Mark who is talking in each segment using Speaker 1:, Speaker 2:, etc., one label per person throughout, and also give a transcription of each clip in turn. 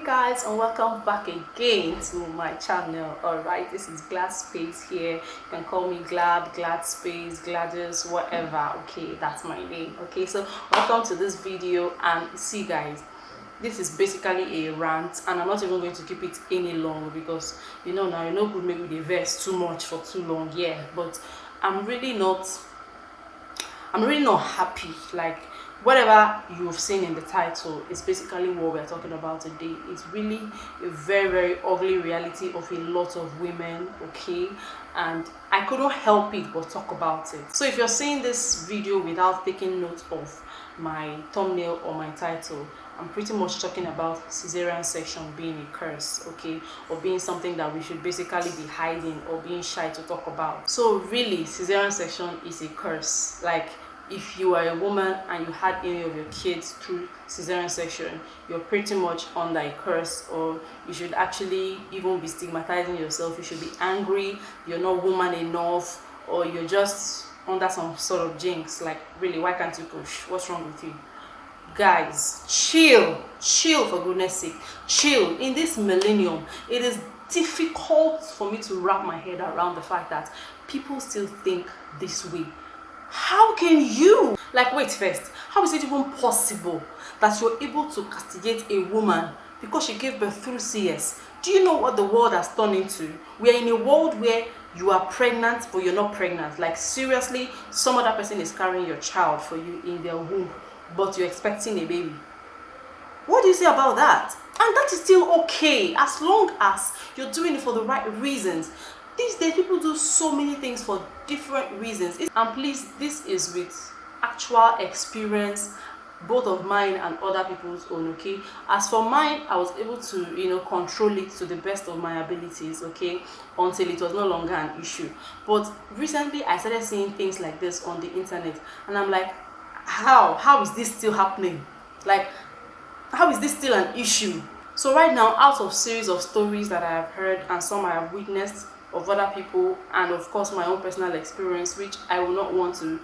Speaker 1: Guys, and welcome back again to my channel. Alright, this is Glad Space here. You can call me Glad Space, Gladys, whatever. Okay, that's my name. Okay, so welcome to this video. And see guys, this is basically a rant, and I'm not even going to keep it any longer because now good maybe the verse too much for too long. Yeah, but I'm really not happy. Like, whatever you've seen in the title is basically what we're talking about today. It's really a very ugly reality of a lot of women, okay? And I couldn't help it but talk about it. So if you're seeing this video without taking note of my thumbnail or my title, I'm pretty much talking about cesarean section being a curse, okay, or being something that we should basically be hiding or being shy to talk about. So really, cesarean section is a curse. Like, if you are a woman and you had any of your kids through cesarean section, you're pretty much under a curse, or you should actually even be stigmatizing yourself. You should be angry, you're not woman enough, or you're just under some sort of jinx. Like, really, why can't you push? What's wrong with you? Guys, chill for goodness sake, chill. In this millennium, it is difficult for me to wrap my head around the fact that people still think this way. How can you, like, wait first, how is it even possible that you're able to castigate a woman because she gave birth through CS? Do you know what the world has turned into? We are in a world where you are pregnant but you're not pregnant. Like, seriously, some other person is carrying your child for you in their womb, but you're expecting a baby. What do you say about that? And that is still okay as long as you're doing it for the right reasons. These days, people do so many things for different reasons. And please, this is with actual experience, both of mine and other people's own, okay? As for mine, I was able to, control it to the best of my abilities, okay? Until it was no longer an issue. But recently, I started seeing things like this on the internet. And I'm like, how is this still happening? Like, how is this still an issue? So right now, out of series of stories that I have heard and some I have witnessed of other people, and of course my own personal experience, which I will not want to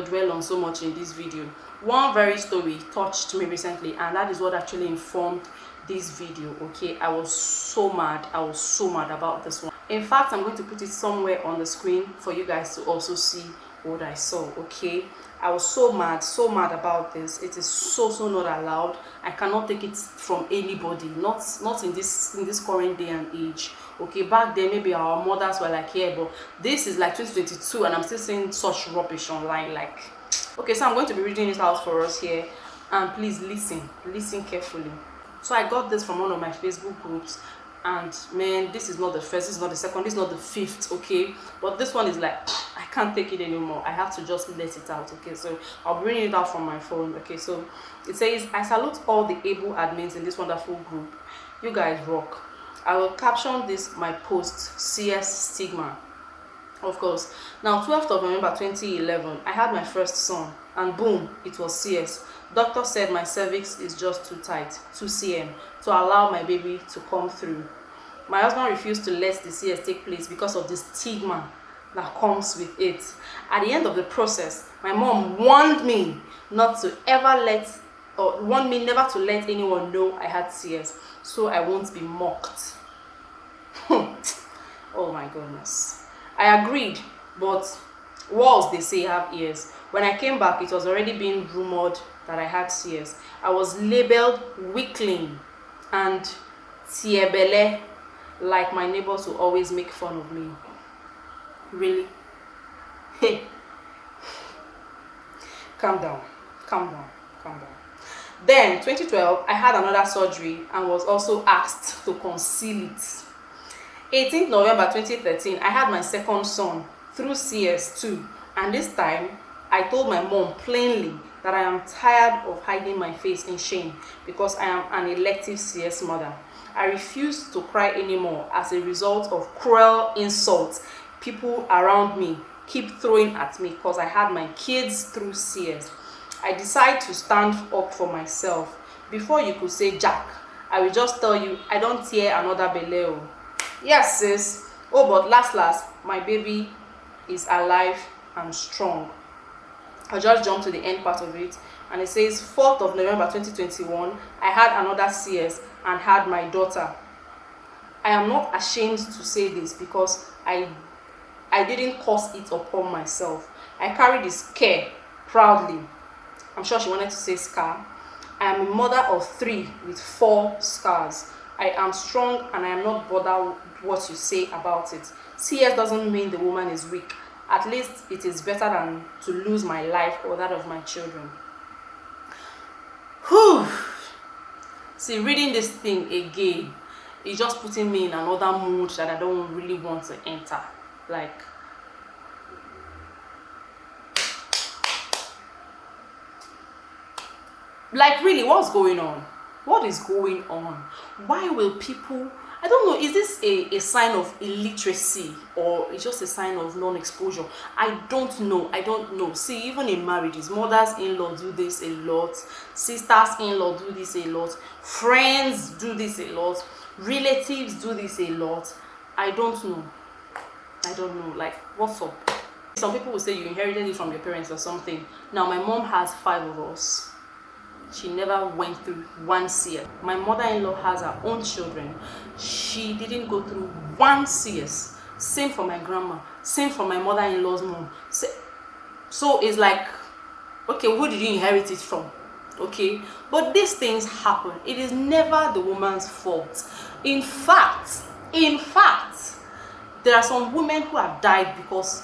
Speaker 1: dwell on so much in this video, one very story touched me recently, and that is what actually informed this video. Okay, I was so mad about this one. In fact, I'm going to put it somewhere on the screen for you guys to also see what I saw. Okay, I was so mad about this. It is so not allowed. I cannot take it from anybody, not in this current day and age. Okay, back then maybe our mothers were like, yeah, but this is like 2022 and I'm still seeing such rubbish online. Like, okay, so I'm going to be reading it out for us here, and please listen carefully. So I got this from one of my Facebook groups, and man, this is not the first, this is not the second, this is not the fifth, okay? But this one is like, I can't take it anymore. I have to just let it out, okay? So I'll be reading it out from my phone, okay? So it says, I salute all the able admins in this wonderful group. You guys rock. I will caption this my post, CS Stigma. Of course. Now, 12th of November 2011, I had my first son, and boom, it was CS. Doctor said my cervix is just too tight, 2 cm, to allow my baby to come through. My husband refused to let the CS take place because of the stigma that comes with it. At the end of the process, my mom warned me never to let anyone know I had CS, so I won't be mocked. Oh my goodness. I agreed, but walls, they say, have ears. When I came back, it was already being rumored that I had CS. I was labeled weakling and tiebele, like my neighbors will always make fun of me. Really? Hey, calm down. Then 2012, I had another surgery and was also asked to conceal it. 18th November 2013, I had my second son through CS too, and this time I told my mom plainly that I am tired of hiding my face in shame because I am an elective CS mother. I refuse to cry anymore as a result of cruel insults people around me keep throwing at me because I had my kids through CS. I decide to stand up for myself. Before you could say Jack, I will just tell you I don't tear another beleo. Yes, sis. Oh, but last, my baby is alive and strong. I'll just jump to the end part of it, and it says 4th of November 2021, I had another CS and had my daughter. I am not ashamed to say this because I didn't cause it upon myself. I carry this care proudly. I'm sure she wanted to say scar. I am a mother of 3 with 4 scars. I am strong and I am not bothered what you say about it. CS doesn't mean the woman is weak. At least it is better than to lose my life or that of my children. Whew. See, reading this thing again, it's just putting me in another mood that I don't really want to enter. Like really, what's going on? What is going on? Why will people, I don't know, is this a sign of illiteracy or it's just a sign of non-exposure? I don't know. See, even in marriages, mothers-in-law do this a lot, sisters-in-law do this a lot, friends do this a lot, relatives do this a lot. I don't know, like, what's up? Some people will say you inherited it from your parents or something. Now my mom has 5 of us. She never went through 1 CS. My mother-in-law has her own children. She didn't go through 1 CS. Same for my grandma. Same for my mother-in-law's mom. So it's like, okay, who did you inherit it from? Okay, but these things happen. It is never the woman's fault. In fact, there are some women who have died because,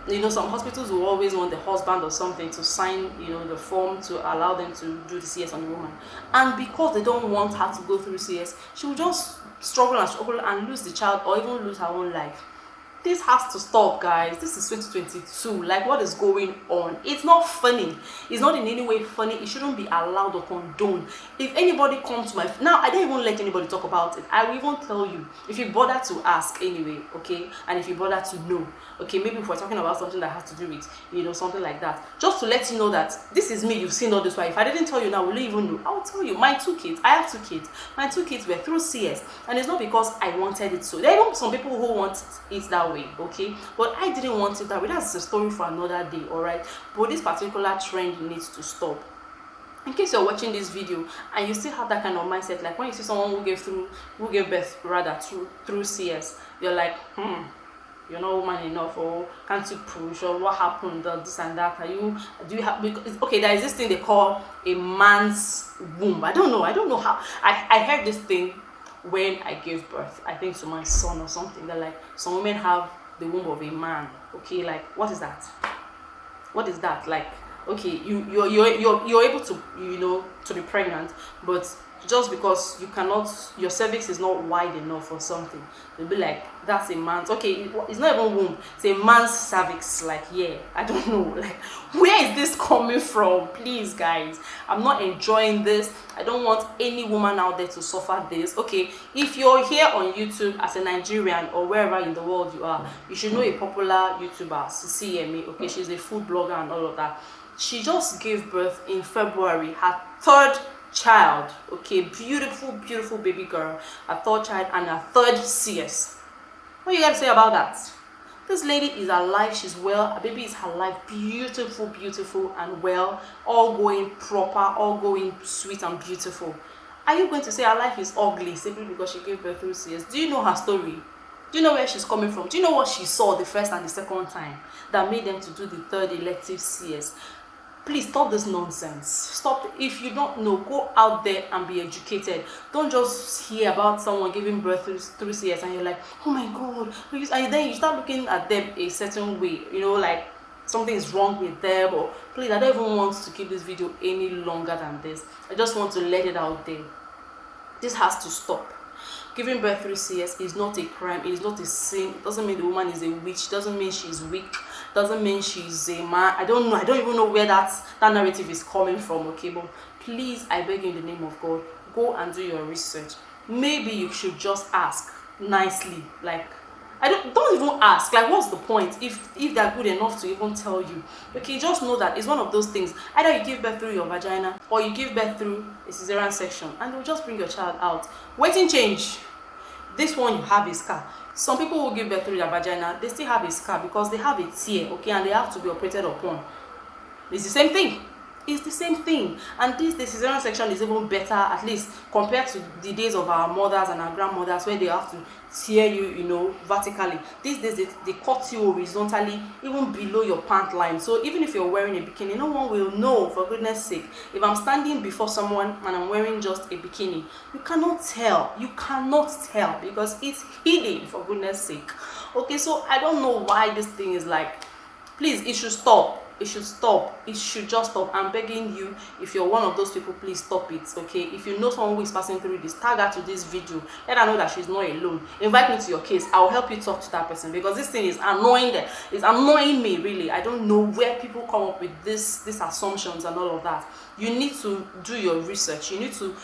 Speaker 1: you know, some hospitals will always want the husband or something to sign, you know, the form to allow them to do the CS on the woman. And because they don't want her to go through CS, she will just struggle and lose the child or even lose her own life. This has to stop, guys. This is 2022. Like, what is going on? It's not funny. It's not in any way funny. It shouldn't be allowed or condoned. If anybody comes to my now, I don't even let anybody talk about it. I will even tell you if you bother to ask anyway, okay, and if you bother to know, okay, maybe if we're talking about something that has to do with, you know, something like that, just to let you know that this is me. You've seen all this. Why? If I didn't tell you now, will you even know? I will tell you. My 2 kids. I have 2 kids. My 2 kids were through CS, and it's not because I wanted it so. There are even some people who want it that way, okay, but I didn't want it that way. That's a story for another day, all right? But this particular trend needs to stop. In case you're watching this video and you still have that kind of mindset, like when you see someone who gave birth rather through CS, you're like, you're not woman enough, or can't you push, or what happened, this and that. Do you have, because okay, there is this thing they call a man's womb. I don't know how. I heard this thing when I gave birth, I think to my son or something, that like some women have the womb of a man. Okay, like what is that? Like, okay, you're able to, you know, to be pregnant, but just because you cannot, your cervix is not wide enough or something, they'll be like, that's a man's, okay, it's not even womb, it's a man's cervix. Like, yeah, I don't know, like, where is this coming from? Please, guys, I'm not enjoying this. I don't want any woman out there to suffer this. Okay, if you're here on YouTube as a Nigerian or wherever in the world you are, you should know a popular YouTuber, Cesarean. Okay, she's a food blogger and all of that. She just gave birth in February, her 3rd child. Okay, beautiful baby girl, her 3rd child and her 3rd CS. What you got to say about that? This lady is alive, she's well, her baby is alive, beautiful and well, all going proper, all going sweet and beautiful. Are you going to say her life is ugly simply because she gave birth through CS? Do you know her story? Do you know where she's coming from? Do you know what she saw the first and the second time that made them to do the 3rd elective CS? Please stop this nonsense. Stop. If you don't know, go out there and be educated. Don't just hear about someone giving birth through CS and you're like, oh my god, and then you start looking at them a certain way, you know, like something is wrong with them. Or please, I don't even want to keep this video any longer than this. I just want to let it out there. This has to stop. Giving birth through CS is not a crime. It is not a sin. It doesn't mean the woman is a witch. It doesn't mean she's weak. It doesn't mean she's a man. I don't know. I don't even know where that narrative is coming from. Okay, but please, I beg you in the name of God, go and do your research. Maybe you should just ask nicely. Like, don't even ask. Like, what's the point if they're good enough to even tell you? Okay, just know that it's one of those things. Either you give birth through your vagina or you give birth through a cesarean section, and they'll just bring your child out. Waiting change. This one you have a scar. Some people who give birth through their vagina, they still have a scar because they have a tear, okay, and they have to be operated upon. It's the same thing. It's the same thing. And this the cesarean section is even better, at least compared to the days of our mothers and our grandmothers, where they have to tear you, you know, vertically. These days they cut you horizontally, even below your pant line. So even if you're wearing a bikini, no one will know, for goodness sake. If I'm standing before someone and I'm wearing just a bikini, you cannot tell. You cannot tell because it's hidden, for goodness sake. Okay, so I don't know why this thing is like, please, it should stop. It should stop. It should just stop. I'm begging you, if you're one of those people, please stop it. Okay, if you know someone who is passing through this, tag her to this video, let her know that she's not alone. Invite me to your case. I'll help you talk to that person, because this thing is annoying them. It's annoying me, really. I don't know where people come up with these assumptions and all of that. You need to do your research. You need to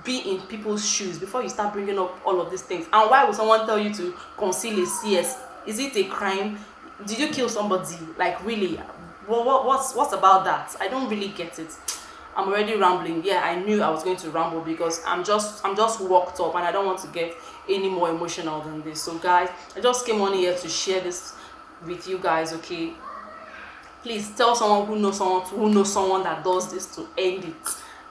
Speaker 1: be in people's shoes before you start bringing up all of these things. And why would someone tell you to conceal a CS? Is it a crime? Did you kill somebody? Like, really? What's about that? I don't really get it. I'm already rambling. Yeah, I knew I was going to ramble because I'm just worked up and I don't want to get any more emotional than this. So guys, I just came on here to share this with you guys. Okay, please tell someone who knows someone that does this to end it.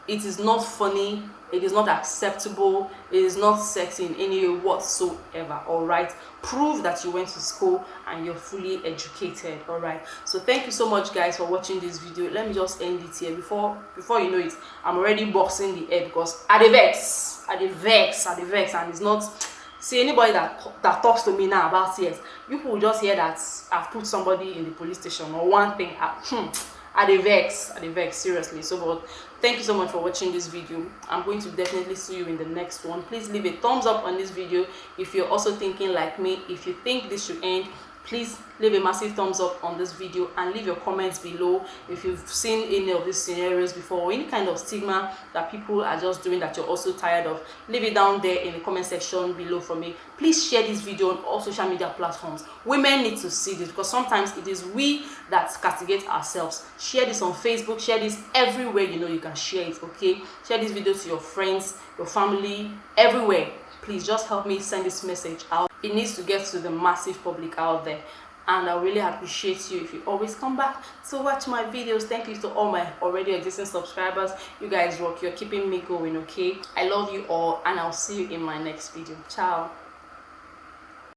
Speaker 1: It is not funny. It is not acceptable. It is not sexy in any way whatsoever. All right, prove that you went to school and you're fully educated. All right, so thank you so much guys for watching this video. Let me just end it here. Before you know it, I'm already boxing the head because I dey vex, and it's not. See, anybody that talks to me now about CS, you will just hear that I've put somebody in the police station or one thing. I dey vex, seriously. So, but thank you so much for watching this video. I'm going to definitely see you in the next one. Please leave a thumbs up on this video if you're also thinking like me. If you think this should end, please leave a massive thumbs up on this video and leave your comments below if you've seen any of these scenarios before, or any kind of stigma that people are just doing that you're also tired of. Leave it down there in the comment section below for me. Please share this video on all social media platforms. Women need to see this because sometimes it is we that castigate ourselves. Share this on Facebook, share this everywhere you know you can share it. Okay, share this video to your friends, your family, everywhere. Please just help me send this message out. It needs to get to the massive public out there, and I really appreciate you if you always come back to watch my videos. Thank you to all my already existing subscribers. You guys rock. You're keeping me going. Okay, I love you all, and I'll see you in my next video. Ciao.